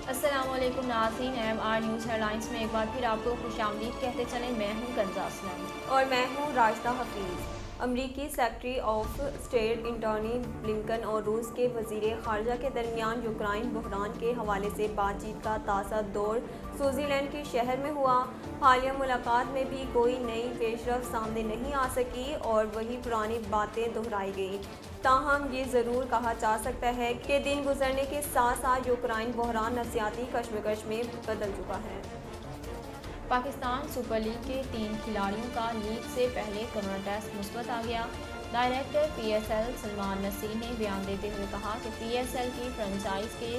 अस्सलाम वालेकुम नाज़रीन, MR न्यूज़ हेडलाइंस में एक बार फिर आपको खुशामदीद कहते चलें। मैं हूं कंजा असलम और मैं हूँ राशिदा हफीज़। अमरीकी secretary of state Antony Blinken और रूस के वज़ीर ख़ारजा के दरमियान यूक्रेन बहरान के हवाले से बातचीत का ताज़ा दौर स्विट्ज़रलैंड के शहर में हुआ। हालिया मुलाकात में भी कोई नई पेशरफ सामने नहीं आ सकी और वही पुरानी बातें दोहराई गई। ताहम ये ज़रूर कहा जा सकता है कि दिन गुजरने के साथ साथ यूक्रेन बहरान नफसियाती कशमकश में बदल चुका है। पाकिस्तान सुपर लीग के 3 खिलाड़ियों का लीग से पहले कोरोना टेस्ट मुस्बत आ गया। डायरेक्टर PSL सलमान नसीर ने बयान देते हुए कहा कि PSL की फ्रेंचाइज के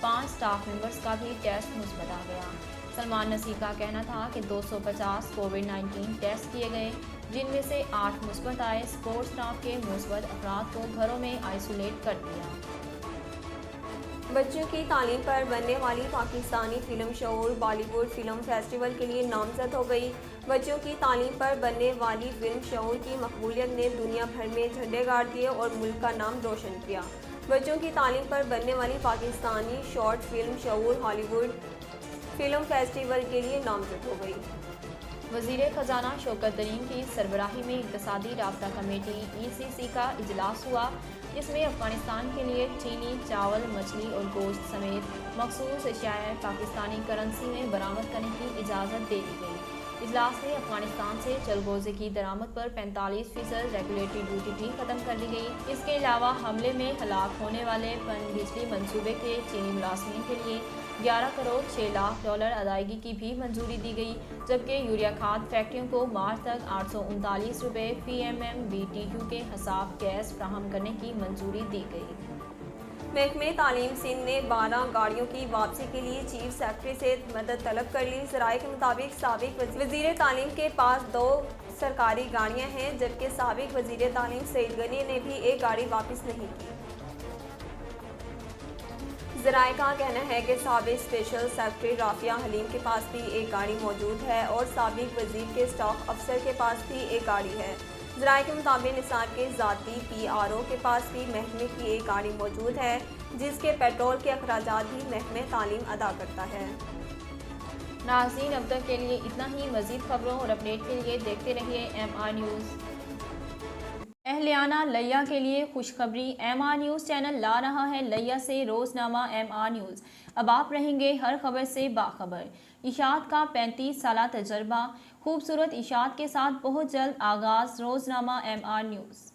5 स्टाफ मेंबर्स का भी टेस्ट मुस्बत आ गया। सलमान नसीर का कहना था कि 250 कोविड-19 टेस्ट किए गए, जिनमें से 8 मुस्बत आए। स्पोर्ट्स स्टाफ के मुस्बत अफराद को घरों में आइसोलेट कर दिया। बच्चों की तालीम पर बनने वाली Pakistani film Shaoor Bollywood film festival के लिए नामजद हो गई। बच्चों की तालीम पर बनने वाली फिल्म शऊर की मकबूलियत ने दुनिया भर में झंडे गाड़ दिए और मुल्क का नाम रोशन किया। बच्चों की तालीम पर बनने वाली Pakistani short film Shaoor Hollywood film festival के लिए नामजद हो गई। वज़ीर ख़जाना शौकत तरीन की सरबराही में इक़्तिसादी राब्ता कमेटी ECC का इजलास हुआ, जिसमें अफ़गानिस्तान के लिए चीनी, चावल, मछली और गोश्त समेत मखसूस अशियाएँ पाकिस्तानी करेंसी में बरामद करने की इजाज़त दे दी गई। इजलास में अफ़गानिस्तान से चलगोज़े की दरामद पर 45% रेगुलेटरी ड्यूटी भी ख़त्म कर दी गई। इसके अलावा हमले में हलाक होने वाले पनबिजली मनसूबे के चीनी मुलाज़मीन के लिए 11 करोड़ 6 लाख डॉलर अदायगी की भी मंजूरी दी गई, जबकि यूरिया खाद फैक्ट्रियों को मार्च तक 839 रुपये फी BTU के हिसाब गैस फ्राहम करने की मंजूरी दी गई। महकमे तालीम सिंध ने 12 गाड़ियों की वापसी के लिए चीफ सेक्रेटरी से मदद तलब कर ली। ज़राए के मुताबिक साबिक वज़ीर तालीम के पास 2 सरकारी गाड़ियां हैं, जबकि साबिक वज़ीर तालीम सईद गनी ने भी एक गाड़ी वापस नहीं की। ज़राए का कहना है कि साबिक स्पेशल सेक्रेटरी राफिया हलीम के पास भी एक गाड़ी मौजूद है और साबिक वज़ीर के स्टॉक अफसर के पास भी एक गाड़ी है। ज़राए के मुताबिक निसार के ज़ाती PRO के पास भी महकमे की एक गाड़ी मौजूद है, जिसके पेट्रोल के अखराजात भी महकमे तालीम अदा करता है। नाज़रीन, अब तक के लिए इतना ही। मज़ीद खबरों और अपडेट के लिए देखते रहिए MR न्यूज़। अहलियाना लिया के लिए खुशखबरी, MR न्यूज़ चैनल ला रहा है लिया से रोज़नामा MR न्यूज़। अब आप रहेंगे हर खबर से बाखबर। इशात का 35 साला तजर्बा, खूबसूरत इशात के साथ बहुत जल्द आगाज़ रोज़नामा MR न्यूज़।